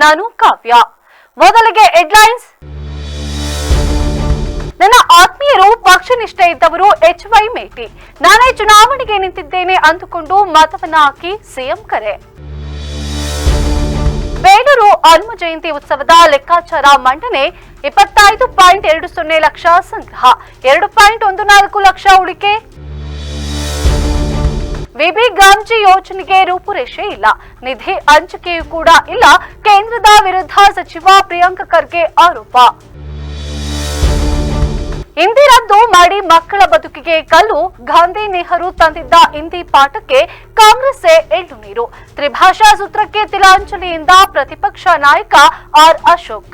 ನಾನು ಕಾವ್ಯ. ಮೊದಲಿಗೆ ಹೆಡ್ಲೈನ್ಸ್. ನನ್ನ ಆತ್ಮೀಯರು ಪಕ್ಷ ನಿಷ್ಠೆ ಇದ್ದವರು HY ಮೇಟಿ. ನಾನೇ ಚುನಾವಣೆಗೆ ನಿಂತಿದ್ದೇನೆ ಅಂದುಕೊಂಡು ಮತವನ್ನ ಹಾಕಿ ಸಿಎಂ ಕರೆ. ಬೇಲೂರು ಹನುಮ ಜಯಂತಿ ಉತ್ಸವದ ಲೆಕ್ಕಾಚಾರ ಮಂಡನೆ. 25.20 ಲಕ್ಷ ಸಂಗ್ರಹ, 2.14 ಲಕ್ಷ ಉಳಿಕೆ. ವಿಬಿ ಗಾಂಜಿ ಯೋಜನೆಗೆ ರೂಪುರೇಷೆ ಇಲ್ಲ, ನಿಧಿ ಹಂಚಿಕೆಯೂ ಕೂಡ ಇಲ್ಲ. ಕೇಂದ್ರದ ವಿರುದ್ಧ ಸಚಿವ ಪ್ರಿಯಾಂಕ ಖರ್ಗೆ ಆರೋಪ. ಹಿಂದಿ ರದ್ದು ಮಾಡಿ ಮಕ್ಕಳ ಬದುಕಿಗೆ ಕಲ್ಲು. ಗಾಂಧಿ ನೆಹರು ತಂದಿದ್ದ ಹಿಂದಿ ಪಾಠಕ್ಕೆ ಕಾಂಗ್ರೆಸ್ ಎಳ್ಳು ನೀರು. ತ್ರಿಭಾಷಾ ಸೂತ್ರಕ್ಕೆ ತಿಲಾಂಜಲಿಯಿಂದ ಪ್ರತಿಪಕ್ಷ ನಾಯಕ ಆರ್ ಅಶೋಕ್.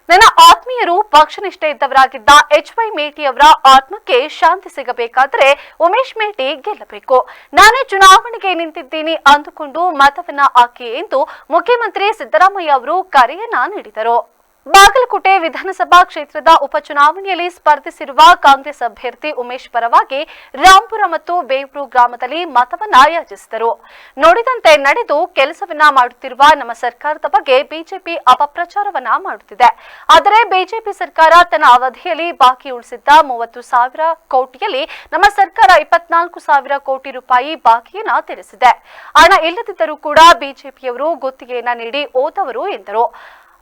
ನನ್ನ ಆತ್ಮೀಯರು ಪಕ್ಷ ನಿಷ್ಠೆ ಇದ್ದವರಾಗಿದ್ದ HY ಮೇಟಿ ಅವರ ಆತ್ಮಕ್ಕೆ ಶಾಂತಿ ಸಿಗಬೇಕಾದರೆ ಉಮೇಶ್ ಮೇಟಿ ಗೆಲ್ಲಬೇಕು. ನಾನೇ ಚುನಾವಣೆಗೆ ನಿಂತಿದ್ದೀನಿ ಅಂದುಕೊಂಡು ಮತವನ್ನ ಹಾಕಿ ಎಂದು ಮುಖ್ಯಮಂತ್ರಿ ಸಿದ್ದರಾಮಯ್ಯ ಅವರು ಕರೆಯನ್ನ ನೀಡಿದರು. ಬಾಗಲಕೋಟೆ ವಿಧಾನಸಭಾ ಕ್ಷೇತ್ರದ ಉಪಚುನಾವಣೆಯಲ್ಲಿ ಸ್ಪರ್ಧಿಸಿರುವ ಕಾಂಗ್ರೆಸ್ ಅಭ್ಯರ್ಥಿ ಉಮೇಶ್ ಪರವಾಗಿ ರಾಂಪುರ ಮತ್ತು ಬೇವೂರು ಗ್ರಾಮದಲ್ಲಿ ಮತವನ್ನ ಯಾಚಿಸಿದರು. ನುಡಿದಂತೆ ನಡೆದು ಕೆಲಸವನ್ನ ಮಾಡುತ್ತಿರುವ ನಮ್ಮ ಸರ್ಕಾರದ ಬಗ್ಗೆ ಬಿಜೆಪಿ ಅಪಪ್ರಚಾರವನ್ನ ಮಾಡುತ್ತಿದೆ. ಆದರೆ ಬಿಜೆಪಿ ಸರ್ಕಾರ ತನ್ನ ಅವಧಿಯಲ್ಲಿ ಬಾಕಿ ಉಳಿಸಿದ್ದ 30,000 ಕೋಟಿಯಲ್ಲಿ ನಮ್ಮ ಸರ್ಕಾರ 24,000 ಕೋಟಿ ರೂಪಾಯಿ ಬಾಕಿಯನ್ನ ತೀರಿಸಿದೆ. ಹಣ ಇಲ್ಲದಿದ್ದರೂ ಕೂಡ ಬಿಜೆಪಿಯವರು ಗುತ್ತಿಗೆಯನ್ನ ನೀಡಿ ಹೋದವರು ಎಂದರು.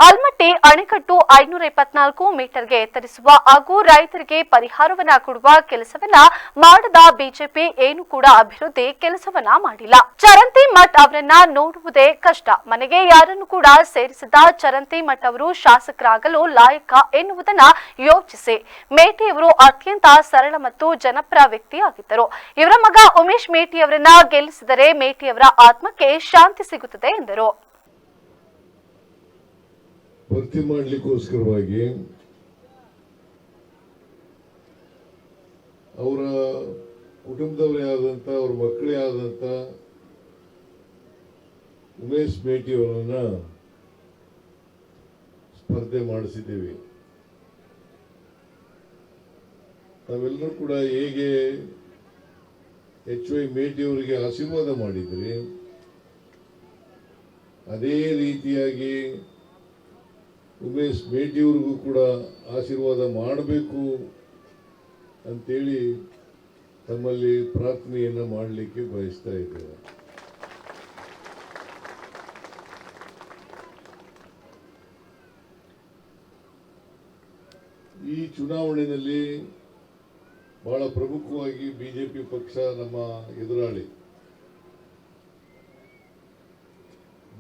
ಆಲ್ಮಟ್ಟಿ ಅಣೆಕಟ್ಟು 574 ಮೀಟರ್ಗೆ ಎತ್ತರಿಸುವ ಹಾಗೂ ರೈತರಿಗೆ ಪರಿಹಾರವನ್ನ ಕೊಡುವ ಕೆಲಸವನ್ನ ಮಾಡದ ಬಿಜೆಪಿ ಏನು ಕೂಡ ಅಭಿವೃದ್ಧಿ ಕೆಲಸವನ್ನ ಮಾಡಿಲ್ಲ. ಚರಂತಿ ಮಠ್ ಅವರನ್ನ ನೋಡುವುದೇ ಕಷ್ಟ. ಮನೆಗೆ ಯಾರನ್ನು ಕೂಡ ಸೇರಿಸಿದ ಚರಂತಿ ಮಠ್ ಅವರು ಶಾಸಕರಾಗಲು ಲಾಯಕ ಎನ್ನುವುದನ್ನ ಯೋಚಿಸಿ. ಮೇಟಿಯವರು ಅತ್ಯಂತ ಸರಳ ಮತ್ತು ಜನಪ್ರಿಯ ವ್ಯಕ್ತಿಯಾಗಿದ್ದರು. ಇವರ ಮಗ ಉಮೇಶ್ ಮೇಟಿ ಅವರನ್ನ ಗೆಲ್ಲಿಸಿದರೆ ಮೇಟಿಯವರ ಆತ್ಮಕ್ಕೆ ಶಾಂತಿ ಸಿಗುತ್ತದೆ ಎಂದರು. ಭರ್ತಿ ಮಾಡಲಿಕ್ಕೋಸ್ಕರವಾಗಿ ಅವರ ಕುಟುಂಬದವರೇ ಆದಂಥ ಅವ್ರ ಮಕ್ಕಳೇ ಆದಂಥ ಉಮೇಶ್ ಮೇಟಿ ಅವರನ್ನ ಸ್ಪರ್ಧೆ ಮಾಡಿಸಿದ್ದೇವೆ. ನಾವೆಲ್ಲರೂ ಕೂಡ ಹೇಗೆ HY ಮೇಟಿ ಅವರಿಗೆ ಆಶೀರ್ವಾದ ಮಾಡಿದ್ರಿ, ಅದೇ ರೀತಿಯಾಗಿ ಉಮೇಶ್ ಮೇಟಿಯವ್ರಿಗೂ ಕೂಡ ಆಶೀರ್ವಾದ ಮಾಡಬೇಕು ಅಂತೇಳಿ ತಮ್ಮಲ್ಲಿ ಪ್ರಾರ್ಥನೆಯನ್ನು ಮಾಡಲಿಕ್ಕೆ ಬಯಸ್ತಾ ಇದ್ದೇವೆ. ಈ ಚುನಾವಣೆಯಲ್ಲಿ ಬಹಳ ಪ್ರಮುಖವಾಗಿ ಬಿಜೆಪಿ ಪಕ್ಷ ನಮ್ಮ ಎದುರಾಳಿ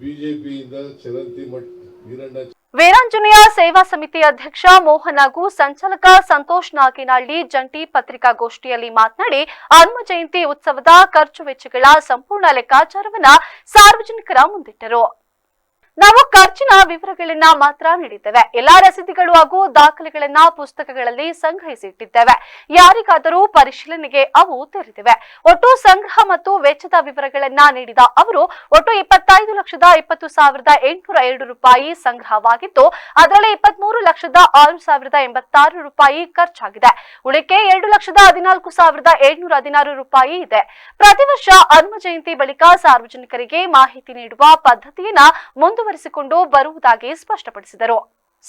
ಬಿಜೆಪಿಯಿಂದ ಚರಂತಿ ಮಠ್ ವೀರಣ್ಣ ವೀರಾಂಜನೇಯ ಸೇವಾ ಸಮಿತಿ ಅಧ್ಯಕ್ಷ ಮೋಹನ್ ಹಾಗೂ ಸಂಚಾಲಕ ಸಂತೋಷ್ ನಾಗಿನಹಳ್ಳಿ ಜಂಟಿ ಪತ್ರಿಕಾಗೋಷ್ಠಿಯಲ್ಲಿ ಮಾತನಾಡಿ ಹನುಮ ಜಯಂತಿ ಉತ್ಸವದ ಖರ್ಚು ವೆಚ್ಚಗಳ ಸಂಪೂರ್ಣ ಲೆಕ್ಕಾಚಾರವನ್ನ ಸಾರ್ವಜನಿಕರ ಮುಂದಿಟ್ಟರು. ನಾವು ಖರ್ಚಿನ ವಿವರಗಳನ್ನ ಮಾತ್ರ ನೀಡಿದ್ದೇವೆ. ಎಲ್ಲಾ ರಸೀದಿಗಳು ಹಾಗೂ ದಾಖಲೆಗಳನ್ನ ಪುಸ್ತಕಗಳಲ್ಲಿ ಸಂಗ್ರಹಿಸಿಟ್ಟಿದ್ದೇವೆ. ಯಾರಿಗಾದರೂ ಪರಿಶೀಲನೆಗೆ ಅವು ತೆರೆದಿವೆ. ಒಟ್ಟು ಸಂಗ್ರಹ ಮತ್ತು ವೆಚ್ಚದ ವಿವರಗಳನ್ನ ನೀಡಿದ ಅವರು ಒಟ್ಟು 25,20,802 ರೂಪಾಯಿ ಸಂಗ್ರಹವಾಗಿದ್ದು ಅದರಲ್ಲಿ 23,06,086 ರೂಪಾಯಿ ಖರ್ಚಾಗಿದೆ. ಉಳಿಕೆ 2,14,716 ರೂಪಾಯಿ ಇದೆ. ಪ್ರತಿ ವರ್ಷ ಹನುಮ ಜಯಂತಿ ಬಳಿಕ ಸಾರ್ವಜನಿಕರಿಗೆ ಮಾಹಿತಿ ನೀಡುವ ಪದ್ಧತಿಯನ್ನ ಮುಂದುವರಿಸಿಕೊಂಡು ಬರುವುದಾಗಿ ಸ್ಪಷ್ಟಪಡಿಸಿದರು.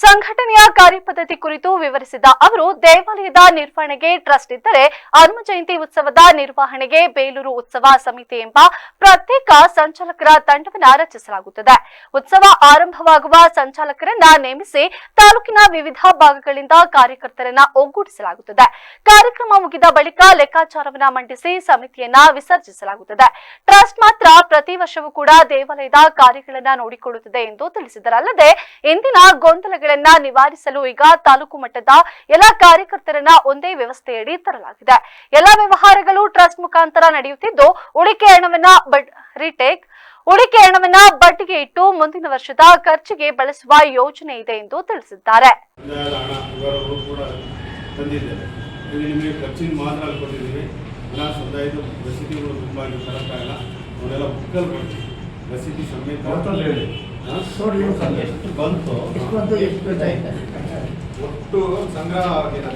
ಸಂಘಟನೆಯ ಕಾರ್ಯಪದ್ಧತಿ ಕುರಿತು ವಿವರಿಸಿದ ಅವರು ದೇವಾಲಯದ ನಿರ್ವಹಣೆಗೆ ಟ್ರಸ್ಟ್ ಇದ್ದರೆ ಹನುಮ ಜಯಂತಿ ಉತ್ಸವದ ನಿರ್ವಹಣೆಗೆ ಬೇಲೂರು ಉತ್ಸವ ಸಮಿತಿ ಎಂಬ ಪ್ರತ್ಯೇಕ ಸಂಚಾಲಕರ ತಂಡವನ್ನು ರಚಿಸಲಾಗುತ್ತದೆ. ಉತ್ಸವ ಆರಂಭವಾಗುವ ಸಂಚಾಲಕರನ್ನ ನೇಮಿಸಿ ತಾಲೂಕಿನ ವಿವಿಧ ಭಾಗಗಳಿಂದ ಕಾರ್ಯಕರ್ತರನ್ನ ಒಗ್ಗೂಡಿಸಲಾಗುತ್ತದೆ. ಕಾರ್ಯಕ್ರಮ ಮುಗಿದ ಬಳಿಕ ಲೆಕ್ಕಾಚಾರವನ್ನ ಮಂಡಿಸಿ ಸಮಿತಿಯನ್ನ ವಿಸರ್ಜಿಸಲಾಗುತ್ತದೆ. ಟ್ರಸ್ಟ್ ಮಾತ್ರ ಪ್ರತಿ ವರ್ಷವೂ ಕೂಡ ದೇವಾಲಯದ ಕಾರ್ಯಗಳನ್ನ ನೋಡಿಕೊಳ್ಳುತ್ತದೆ ಎಂದು ತಿಳಿಸಿದರಲ್ಲದೆ ಇಂದಿನ ಗೊಂದಲ ನಿವಾರಿಸಲು ಈಗ ತಾಲೂಕು ಮಟ್ಟದ ಎಲ್ಲ ಕಾರ್ಯಕರ್ತರನ್ನ ಒಂದೇ ವ್ಯವಸ್ಥೆಯಡಿ ತರಲಾಗಿದೆ. ಎಲ್ಲ ವ್ಯವಹಾರಗಳು ಟ್ರಸ್ಟ್ ಮುಖಾಂತರ ನಡೆಯುತ್ತಿದ್ದು ಉಳಿಕೆ ಹಣವನ್ನ ಬಡ್ಡಿಗೆ ಇಟ್ಟು ಮುಂದಿನ ವರ್ಷದ ಖರ್ಚಿಗೆ ಬಳಸುವ ಯೋಜನೆ ಇದೆ ಎಂದು ತಿಳಿಸಿದ್ದಾರೆ. ರಸೀದಿ ಸಮೇತ ಎಷ್ಟು ಬಂತು, ಒಟ್ಟು ಸಂಗ್ರಹ ಆಗಿದೆ.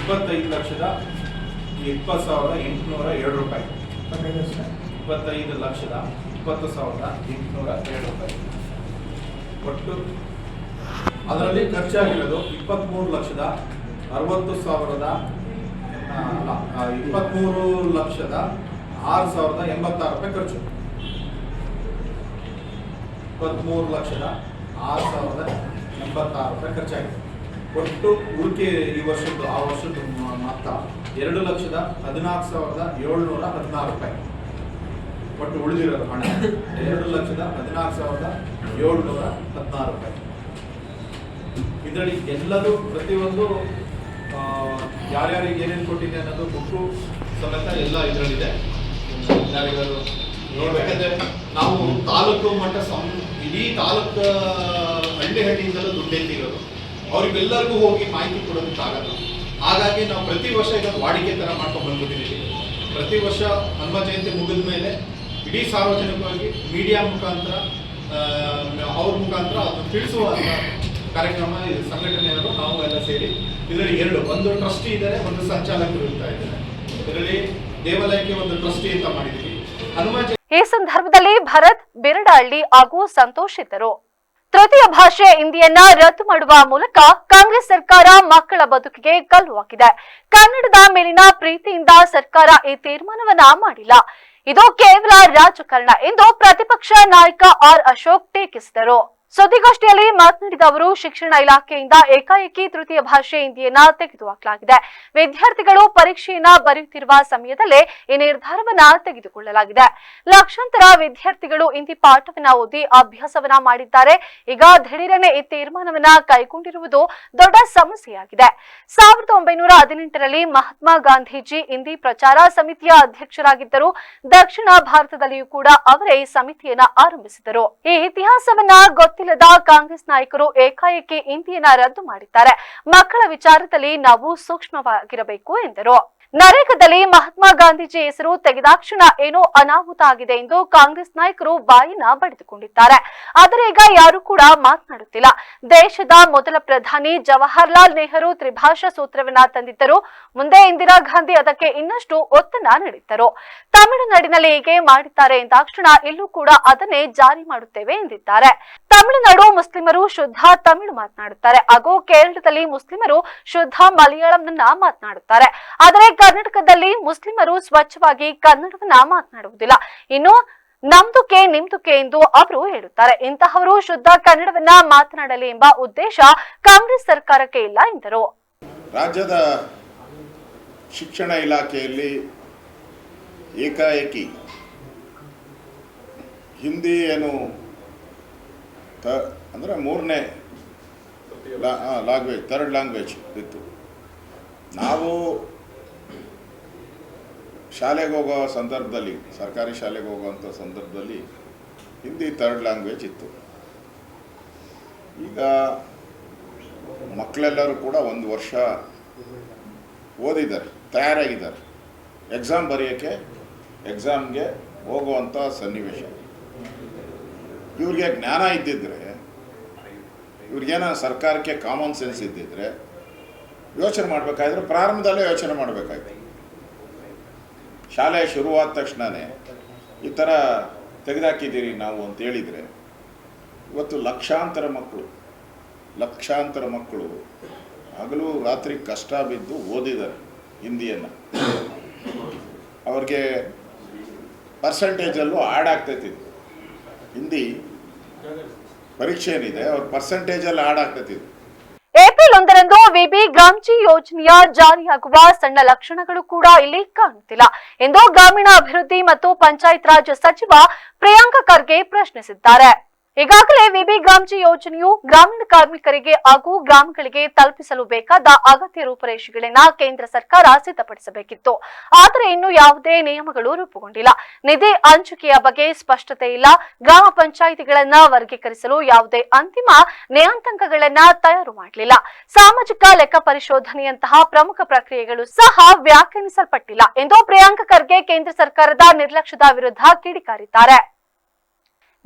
25,20,802 ರೂಪಾಯಿ. 25,20,802 ರೂಪಾಯಿ. ಒಟ್ಟು ಅದರಲ್ಲಿ ಖರ್ಚಾಗಿರೋದು 23,06,086 ರೂಪಾಯಿ ಖರ್ಚು. 23,06,086 ರೂಪಾಯಿ ಖರ್ಚಾಗಿದೆ. ಒಟ್ಟು ಉಳಿಕೆ ಈ ವರ್ಷದ್ದು ಆ ವರ್ಷದ ಮೊತ್ತ 2,14,716 ರೂಪಾಯಿ. ಒಟ್ಟು ಉಳಿದಿರೋದು ಹಣ 2,14,716 ರೂಪಾಯಿ. ಇದರಲ್ಲಿ ಎಲ್ಲರೂ ಪ್ರತಿಯೊಂದು ಯಾರ್ಯಾರಿಗೆ ಏನೇನು ಕೊಟ್ಟಿದೆ ಅನ್ನೋದು ಬುಕ್ಕು ಸಮೇತ ಎಲ್ಲ ಇದರಲ್ಲಿದೆ. ಯಾರಿಗಾದ್ರು ನೋಡ್ಬೇಕಂದ್ರೆ ನಾವು ತಾಲೂಕು ಮಟ್ಟ ಇಡೀ ತಾಲೂಕು ಹಳ್ಳಿಯಿಂದಲೂ ದುಡ್ಡು ಎತ್ತಿರೋದು, ಅವ್ರಿಗೆಲ್ಲರಿಗೂ ಹೋಗಿ ಮಾಹಿತಿ ಕೊಡೋದಕ್ಕಾಗಲ್ಲ. ಹಾಗಾಗಿ ನಾವು ಪ್ರತಿ ವರ್ಷ ಇದನ್ನು ವಾಡಿಕೆ ಥರ ಮಾಡ್ಕೊಂಡು ಬಂದ್ಬಿಟ್ಟಿದ್ದೀವಿ. ಪ್ರತಿ ವರ್ಷ ಹನುಮ ಜಯಂತಿ ಮುಗಿದ ಮೇಲೆ ಇಡೀ ಸಾರ್ವಜನಿಕವಾಗಿ ಮೀಡಿಯಾ ಮುಖಾಂತರ ಅವ್ರ ಮುಖಾಂತರ ಅದನ್ನು ತಿಳಿಸುವ ಕಾರ್ಯಕ್ರಮ ಸಂಘಟನೆಯವರು ನಾವು ಎಲ್ಲ ಸೇರಿ ಇದರಲ್ಲಿ ಒಂದು ಟ್ರಸ್ಟಿ ಇದ್ದಾರೆ, ಒಂದು ಸಂಚಾಲಕರು ಇರ್ತಾ ಇದ್ದಾರೆ. ಇದರಲ್ಲಿ ದೇವಾಲಯಕ್ಕೆ ಒಂದು ಟ್ರಸ್ಟಿ ಅಂತ ಮಾಡಿದ್ದೀವಿ. ಈ ಸಂದರ್ಭದಲ್ಲಿ ಭರತ್ ಬಿರಡಹಳ್ಳಿ ಹಾಗೂ ಸಂತೋಷ್ ಇದ್ದರು. ತೃತೀಯ ಭಾಷೆ ಹಿಂದಿಯನ್ನ ರದ್ದು ಮಾಡುವ ಮೂಲಕ ಕಾಂಗ್ರೆಸ್ ಸರ್ಕಾರ ಮಕ್ಕಳ ಬದುಕಿಗೆ ಕಲ್ಲು ಹಾಕಿದೆ. ಕನ್ನಡದ ಮೇಲಿನ ಪ್ರೀತಿಯಿಂದ ಸರ್ಕಾರ ಈ ತೀರ್ಮಾನವನ್ನ ಮಾಡಿಲ್ಲ, ಇದು ಕೇವಲ ರಾಜಕಾರಣ ಎಂದು ಪ್ರತಿಪಕ್ಷ ನಾಯಕ ಆರ್ ಅಶೋಕ್ ಟೀಕಿಸಿದರು. ಸುದ್ದಿಗೋಷ್ಠಿಯಲ್ಲಿ ಮಾತನಾಡಿದ ಅವರು, ಶಿಕ್ಷಣ ಇಲಾಖೆಯಿಂದ ಏಕಾಏಕಿ ತೃತೀಯ ಭಾಷೆ ಹಿಂದಿಯನ್ನ ತೆಗೆದುಹಾಕಲಾಗಿದೆ. ವಿದ್ಯಾರ್ಥಿಗಳು ಪರೀಕ್ಷೆಯನ್ನ ಬರೆಯುತ್ತಿರುವ ಸಮಯದಲ್ಲೇ ಈ ನಿರ್ಧಾರವನ್ನ ತೆಗೆದುಕೊಳ್ಳಲಾಗಿದೆ. ಲಕ್ಷಾಂತರ ವಿದ್ಯಾರ್ಥಿಗಳು ಹಿಂದಿ ಪಾಠವನ್ನ ಓದಿ ಅಭ್ಯಾಸವನ್ನ ಮಾಡಿದ್ದಾರೆ. ಈಗ ದಿಢೀರನೆ ಈ ತೀರ್ಮಾನವನ್ನ ಕೈಗೊಂಡಿರುವುದು ದೊಡ್ಡ ಸಮಸ್ಯೆಯಾಗಿದೆ. 1918ರಲ್ಲಿ ಮಹಾತ್ಮ ಗಾಂಧೀಜಿ ಹಿಂದಿ ಪ್ರಚಾರ ಸಮಿತಿಯ ಅಧ್ಯಕ್ಷರಾಗಿದ್ದರು. ದಕ್ಷಿಣ ಭಾರತದಲ್ಲಿಯೂ ಕೂಡ ಅವರೇ ಈ ಸಮಿತಿಯನ್ನ ಆರಂಭಿಸಿದರು. ಈ ಇತಿಹಾಸವನ್ನ ಗೊತ್ತಿಲ್ಲದ ಕಾಂಗ್ರೆಸ್ ನಾಯಕರು ಏಕಾಏಕಿ ಹಿಂದಿಯನ್ನ ರದ್ದು ಮಾಡಿದ್ದಾರೆ. ಮಕ್ಕಳ ವಿಚಾರದಲ್ಲಿ ನಾವು ಸೂಕ್ಷ್ಮವಾಗಿರಬೇಕು ಎಂದರು. ನರೇಗಾದಲ್ಲಿ ಮಹಾತ್ಮ ಗಾಂಧೀಜಿ ಹೆಸರು ತೆಗೆದಾಕ್ಷಣ ಏನೋ ಅನಾಹುತ ಆಗಿದೆ ಎಂದು ಕಾಂಗ್ರೆಸ್ ನಾಯಕರು ಬಾಯಿನ ಬಡಿದುಕೊಂಡಿದ್ದಾರೆ. ಆದರೆ ಈಗ ಯಾರು ಕೂಡ ಮಾತನಾಡುತ್ತಿಲ್ಲ. ದೇಶದ ಮೊದಲ ಪ್ರಧಾನಿ ಜವಾಹರ್ಲಾಲ್ ನೆಹರು ತ್ರಿಭಾಷಾ ಸೂತ್ರವನ್ನ ತಂದಿದ್ದರು. ಮುಂದೆ ಇಂದಿರಾ ಗಾಂಧಿ ಅದಕ್ಕೆ ಇನ್ನಷ್ಟು ಒತ್ತನ್ನ ನೀಡಿದ್ದರು. ತಮಿಳುನಾಡಿನಲ್ಲಿ ಹೇಗೆ ಮಾಡಿದ್ದಾರೆ ಎಂದಾಕ್ಷಣ ಇಲ್ಲೂ ಕೂಡ ಅದನ್ನೇ ಜಾರಿ ಮಾಡುತ್ತೇವೆ ಎಂದಿದ್ದಾರೆ. ತಮಿಳುನಾಡು ಮುಸ್ಲಿಮರು ಶುದ್ಧ ತಮಿಳು ಮಾತನಾಡುತ್ತಾರೆ, ಹಾಗೂ ಕೇರಳದಲ್ಲಿ ಮುಸ್ಲಿಮರು ಶುದ್ಧ ಮಲಯಾಳಂನ ಮಾತನಾಡುತ್ತಾರೆ. ಆದರೆ ಕರ್ನಾಟಕದಲ್ಲಿ ಮುಸ್ಲಿಮರು ಸ್ವಚ್ಛವಾಗಿ ಕನ್ನಡವನ್ನ ಮಾತನಾಡುವುದಿಲ್ಲ. ಇನ್ನು ನಮ್ದುಕೆ ನಿಮ್ದುಕೆ ಎಂದು ಅವರು ಹೇಳುತ್ತಾರೆ. ಇಂತಹವರು ಶುದ್ಧ ಕನ್ನಡವನ್ನ ಮಾತನಾಡಲಿ ಎಂಬ ಉದ್ದೇಶ ಕಾಂಗ್ರೆಸ್ ಸರ್ಕಾರಕ್ಕೆ ಇಲ್ಲ ಎಂದರು. ರಾಜ್ಯದ ಶಿಕ್ಷಣ ಇಲಾಖೆಯಲ್ಲಿ ಏಕಾಏಕಿ ಹಿಂದಿ ಏನು ಅಂದರೆ ಮೂರನೇ ಲ್ಯಾಂಗ್ವೇಜ್, ಥರ್ಡ್ ಲ್ಯಾಂಗ್ವೇಜ್ ಇತ್ತು. ನಾವು ಶಾಲೆಗೆ ಹೋಗೋ ಸಂದರ್ಭದಲ್ಲಿ, ಸರ್ಕಾರಿ ಶಾಲೆಗೆ ಹೋಗುವಂಥ ಸಂದರ್ಭದಲ್ಲಿ ಹಿಂದಿ ಥರ್ಡ್ ಲ್ಯಾಂಗ್ವೇಜ್ ಇತ್ತು. ಈಗ ಮಕ್ಕಳೆಲ್ಲರೂ ಕೂಡ ಒಂದು ವರ್ಷ ಓದಿದ್ದಾರೆ, ತಯಾರಾಗಿದ್ದಾರೆ. ಎಕ್ಸಾಮ್ ಬರೆಯೋಕ್ಕೆ, ಎಕ್ಸಾಮ್ಗೆ ಹೋಗುವಂಥ ಸನ್ನಿವೇಶ. ಇವ್ರಿಗೆ ಜ್ಞಾನ ಇದ್ದಿದ್ದರೆ, ಇವ್ರಿಗೇನೋ ಸರ್ಕಾರಕ್ಕೆ ಕಾಮನ್ ಸೆನ್ಸ್ ಇದ್ದಿದ್ರೆ ಯೋಚನೆ ಮಾಡಬೇಕಾದ್ರೆ ಪ್ರಾರಂಭದಲ್ಲೇ ಯೋಚನೆ ಮಾಡಬೇಕಾಯ್ತು. ಶಾಲೆ ಶುರುವಾದ ತಕ್ಷಣವೇ ಈ ಥರ ತೆಗೆದಾಕಿದ್ದೀರಿ ನಾವು ಅಂತ ಹೇಳಿದರೆ ಇವತ್ತು ಲಕ್ಷಾಂತರ ಮಕ್ಕಳು ಹಗಲು ರಾತ್ರಿ ಕಷ್ಟ ಬಿದ್ದು ಓದಿದ್ದಾರೆ ಹಿಂದಿಯನ್ನು. ಅವ್ರಿಗೆ ಪರ್ಸೆಂಟೇಜಲ್ಲೂ ಆ್ಯಡ್ ಆಗ್ತೈತಿ. ಹಿಂದಿ ಪರೀಕ್ಷೆ ಏನಿದೆ ಅವ್ರ ಪರ್ಸೆಂಟೇಜಲ್ಲಿ ಆ್ಯಡ್ ಆಗ್ತೈತಿ. ಏಪ್ರಿಲ್ 1ರಂದು ವಿಬಿ ಗ್ರಾಮ್ಜಿ ಯೋಜನೆಯ ಜಾರಿಯಾಗುವ ಸಣ್ಣ ಲಕ್ಷಣಗಳು ಕೂಡ ಇಲ್ಲಿ ಕಾಣುತ್ತಿಲ್ಲ ಎಂದು ಗ್ರಾಮೀಣಾಭಿವೃದ್ಧಿ ಮತ್ತು ಪಂಚಾಯತ್ ರಾಜ್ ಸಚಿವ ಪ್ರಿಯಾಂಕ ಖರ್ಗೆ ಪ್ರಶ್ನಿಸಿದ್ದಾರೆ. ಈಗಾಗಲೇ ವಿಬಿ ಗ್ರಾಮ್ಜಿ ಯೋಜನೆಯು ಗ್ರಾಮೀಣ ಕಾರ್ಮಿಕರಿಗೆ ಹಾಗೂ ಗ್ರಾಮಗಳಿಗೆ ತಲುಪಿಸಲು ಬೇಕಾದ ಅಗತ್ಯ ರೂಪರೇಷೆಗಳನ್ನ ಕೇಂದ್ರ ಸರ್ಕಾರ ಸಿದ್ಧಪಡಿಸಬೇಕಿತ್ತು. ಆದರೆ ಇನ್ನು ಯಾವುದೇ ನಿಯಮಗಳು ರೂಪುಗೊಂಡಿಲ್ಲ. ನಿಧಿ ಹಂಚಿಕೆಯ ಬಗ್ಗೆ ಸ್ಪಷ್ಟತೆ ಇಲ್ಲ. ಗ್ರಾಮ ಪಂಚಾಯಿತಿಗಳನ್ನ ವರ್ಗೀಕರಿಸಲು ಯಾವುದೇ ಅಂತಿಮ ನಿಯತಾಂಕಗಳನ್ನ ತಯಾರು ಮಾಡಲಿಲ್ಲ. ಸಾಮಾಜಿಕ ಲೆಕ್ಕ ಪರಿಶೋಧನೆಯಂತಹ ಪ್ರಮುಖ ಪ್ರಕ್ರಿಯೆಗಳು ಸಹ ವ್ಯಾಖ್ಯಾನಿಸಲ್ಪಟ್ಟಿಲ್ಲ ಎಂದು ಪ್ರಿಯಾಂಕ ಖರ್ಗೆ ಕೇಂದ್ರ ಸರ್ಕಾರದ ನಿರ್ಲಕ್ಷ್ಯದ ವಿರುದ್ಧ ಕಿಡಿಕಾರಿದ್ದಾರೆ.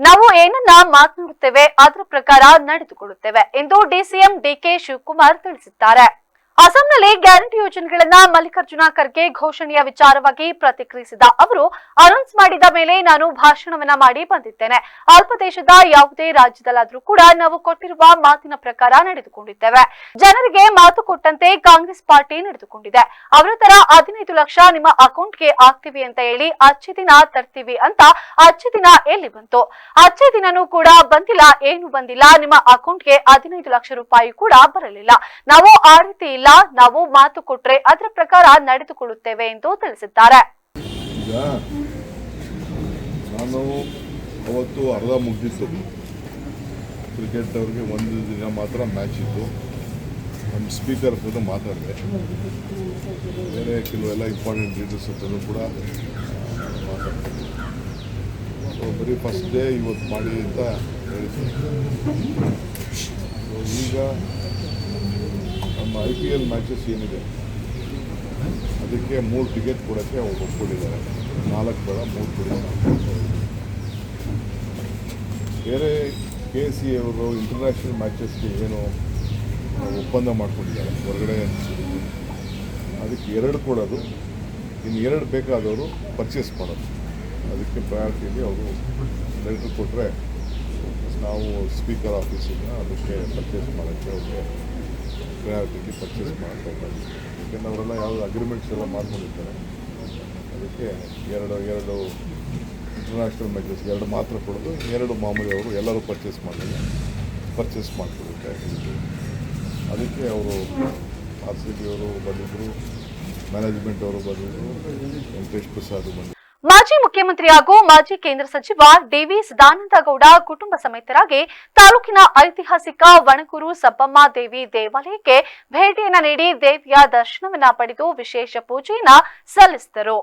ನಾವು ಏನನ್ನ ಮಾತನಾಡುತ್ತೇವೆ ಅದರ ಪ್ರಕಾರ ನಡೆದುಕೊಳ್ಳುತ್ತೇವೆ ಎಂದು ಡಿಸಿಎಂ ಡಿಕೆ ಶಿವಕುಮಾರ್ ತಿಳಿಸಿದ್ದಾರೆ. ಅಸ್ಸಾಂನಲ್ಲಿ ಗ್ಯಾರಂಟಿ ಯೋಜನೆಗಳನ್ನ ಮಲ್ಲಿಕಾರ್ಜುನ ಖರ್ಗೆ ಘೋಷಣೆಯ ವಿಚಾರವಾಗಿ ಪ್ರತಿಕ್ರಿಯಿಸಿದ ಅವರು, ಅನೌನ್ಸ್ ಮಾಡಿದ ಮೇಲೆ ನಾನು ಭಾಷಣವನ್ನ ಮಾಡಿ ಬಂದಿದ್ದೇನೆ. ಅಲ್ಪ ದೇಶದ ಯಾವುದೇ ರಾಜ್ಯದಲ್ಲಾದ್ರೂ ಕೂಡ ನಾವು ಕೊಟ್ಟಿರುವ ಮಾತಿನ ಪ್ರಕಾರ ನಡೆದುಕೊಂಡಿದ್ದೇವೆ. ಜನರಿಗೆ ಮಾತು ಕೊಟ್ಟಂತೆ ಕಾಂಗ್ರೆಸ್ ಪಾರ್ಟಿ ನಡೆದುಕೊಂಡಿದೆ. ಅವರ ತರ 15 ಲಕ್ಷ ನಿಮ್ಮ ಅಕೌಂಟ್ಗೆ ಆಗ್ತೀವಿ ಅಂತ ಹೇಳಿ ಅಚ್ಚೆ ದಿನ ತರ್ತೀವಿ ಅಂತ ಅಚ್ಚೆ ದಿನ ಎಲ್ಲಿ ಬಂತು? ಅಚ್ಚೆ ದಿನನೂ ಕೂಡ ಬಂದಿಲ್ಲ, ಏನು ಬಂದಿಲ್ಲ. ನಿಮ್ಮ ಅಕೌಂಟ್ಗೆ 15 ಲಕ್ಷ ರೂಪಾಯಿ ಕೂಡ ಬರಲಿಲ್ಲ. ನಾವು ಆ ರೀತಿ ಇಲ್ಲ, ನಾವು ಮಾತು ಕೊಟ್ರೆ ಅದರ ಪ್ರಕಾರ ನಡೆದುಕೊಳ್ಳುತ್ತೇವೆ ಎಂದು ತಿಳಿಸಿದ್ದಾರೆ. ಈಗ ನಾನು ಅವತ್ತು ಅರ್ಧ ಮುಗ್ದಿತ್ತು. ಕ್ರಿಕೆಟ್ ಅವ್ರಿಗೆ ಒಂದು ದಿನ ಮಾತ್ರ ಮ್ಯಾಚ್ ಇತ್ತು. ನಮ್ಮ ಸ್ಪೀಕರ್ ಹತ್ರ ಮಾತಾಡಿದೆ. ಬೇರೆ ಕೆಲವೆಲ್ಲ ಇಂಪಾರ್ಟೆಂಟ್ ಲೀಡರ್ಸ್ ಹತ್ರನೂ ಕೂಡ ಮಾತಾಡ್ತೀನಿ. ಸೊ ಬರೀ ಫಸ್ಟ್ ಡೇ ಇವತ್ತು ಮಾಡಿ ಅಂತ ಹೇಳಿದ್ದೀನಿ. ಸೊ ಈಗ ನಮ್ಮ IPL ಮ್ಯಾಚಸ್ ಏನಿದೆ ಅದಕ್ಕೆ 3 ಟಿಕೆಟ್ ಕೊಡೋಕ್ಕೆ ಅವ್ರು ಒಪ್ಕೊಂಡಿದ್ದಾರೆ. 4 ಬೇಡ, 3 ಕೊಡಿ. ಬೇರೆ KC ಅವರು ಇಂಟರ್ನ್ಯಾಷನಲ್ ಮ್ಯಾಚಸ್ಗೆ ಏನು ಒಪ್ಪಂದ ಮಾಡ್ಕೊಂಡಿದ್ದಾರೆ ಹೊರಗಡೆ, ಅದಕ್ಕೆ 2 ಕೊಡೋದು, ಇನ್ನು 2 ಬೇಕಾದವರು ಪರ್ಚೇಸ್ ಮಾಡೋದು. ಅದಕ್ಕೆ ಪ್ರಯಾರಿಟಿಯಲ್ಲಿ ಅವರು ಲೆಟ್ರ್ ಕೊಟ್ಟರೆ ನಾವು ಸ್ಪೀಕರ್ ಆಫೀಸಿಂದ ಅದಕ್ಕೆ ಪರ್ಚೇಸ್ ಮಾಡೋಕ್ಕೆ ಅವ್ರಿಗೆ ಪ್ರಯಾರಿಟಿಗೆ ಪರ್ಚೇಸ್ ಮಾಡಬೇಕಾಗುತ್ತೆ. ಯಾಕೆಂದರೆ ಅವರೆಲ್ಲ ಯಾವುದೋ ಅಗ್ರಿಮೆಂಟ್ಸ್ ಎಲ್ಲ ಮಾಡ್ಕೊಂಡಿರ್ತಾರೆ. ಅದಕ್ಕೆ ಎರಡು ಇಂಟರ್ನ್ಯಾಷನಲ್ ಮ್ಯಾಚಸ್ 2 ಮಾತ್ರ ಕೊಡೋದು, 2 ಮಾಮೂಲಿ ಅವರು ಎಲ್ಲರೂ ಪರ್ಚೇಸ್ ಮಾಡಿಕೊಡುತ್ತೆ. ಅದಕ್ಕೆ ಅವರು RCB ಅವರು ಬಂದಿದ್ದರು, ಮ್ಯಾನೇಜ್ಮೆಂಟ್ ಅವರು ಬಂದಿದ್ದರು, ವೆಂಕಟೇಶ್ ಪ್ರಸಾದ್ ಬಂದಿದ್ದರು. ಮಾಜಿ ಮುಖ್ಯಮಂತ್ರಿ ಹಾಗೂ ಮಾಜಿ ಕೇಂದ್ರ ಸಚಿವ DV ಸದಾನಂದಗೌಡ ಕುಟುಂಬ ಸಮೇತರಾಗಿ ತಾಲೂಕಿನ ಐತಿಹಾಸಿಕ ವಣಗೂರು ಸಬ್ಬಮ್ಮ ದೇವಿ ದೇವಾಲಯಕ್ಕೆ ಭೇಟಿಯನ್ನ ನೀಡಿ ದೇವಿಯ ದರ್ಶನವನ್ನ ಪಡೆದು ವಿಶೇಷ ಪೂಜೆಯನ್ನ ಸಲ್ಲಿಸಿದರು.